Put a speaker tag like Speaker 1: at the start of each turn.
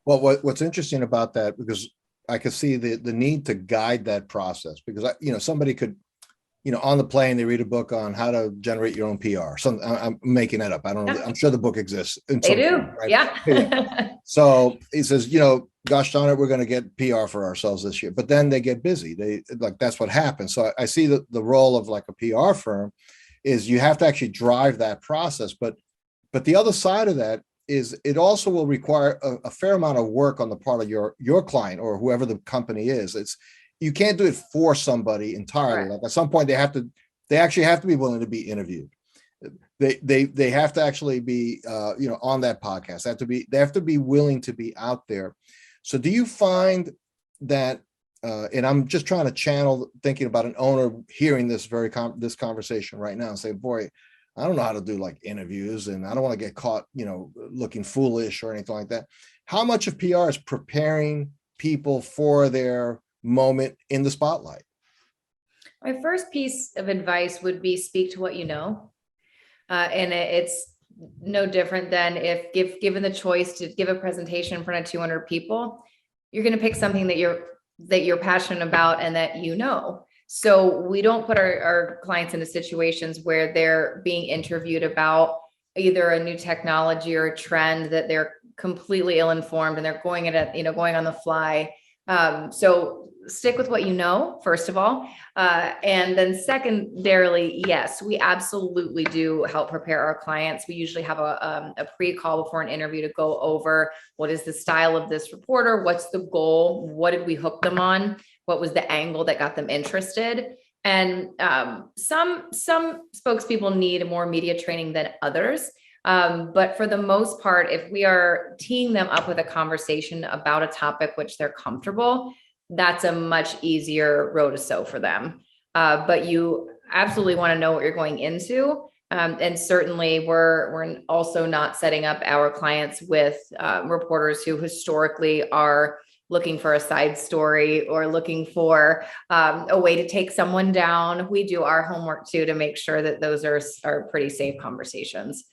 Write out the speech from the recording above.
Speaker 1: Well, what's interesting about that, because I could see the need to guide that process, because somebody could, on the plane, they read a book on how to generate your own PR. I'm making that up. I don't know.
Speaker 2: Yeah,
Speaker 1: I'm sure the book exists in
Speaker 2: they
Speaker 1: some
Speaker 2: do.
Speaker 1: form, right? Yeah.
Speaker 2: Yeah.
Speaker 1: So he says, gosh darn it, we're going to get PR for ourselves this year. But then they get busy. That's what happens. So I see that the role of like a PR firm is you have to actually drive that process. But the other side of that is it also will require a fair amount of work on the part of your client or whoever the company is. You can't do it for somebody entirely.
Speaker 2: Correct.
Speaker 1: Like at some point they actually have to be willing to be interviewed. They have to actually be on that podcast. They have to be willing to be out there. So do you find that and I'm just trying to channel thinking about an owner hearing this conversation right now and say, boy, I don't know how to do like interviews and I don't want to get caught, looking foolish or anything like that. How much of PR is preparing people for their moment in the spotlight?
Speaker 2: My first piece of advice would be speak to what you know. And it's no different than if given the choice to give a presentation in front of 200 people, you're going to pick something that you're passionate about and that you know. So we don't put our clients into situations where they're being interviewed about either a new technology or a trend that they're completely ill-informed and they're going going on the fly. So stick with what you know, first of all. And then secondarily, yes, we absolutely do help prepare our clients. We usually have a pre-call before an interview to go over what is the style of this reporter, what's the goal, what did we hook them on, what was the angle that got them interested. And some spokespeople need more media training than others. But for the most part, if we are teeing them up with a conversation about a topic which they're comfortable, that's a much easier row to sow for them. But you absolutely want to know what you're going into. And certainly we're also not setting up our clients with reporters who historically are looking for a side story or looking for a way to take someone down. We do our homework too to make sure that those are pretty safe conversations.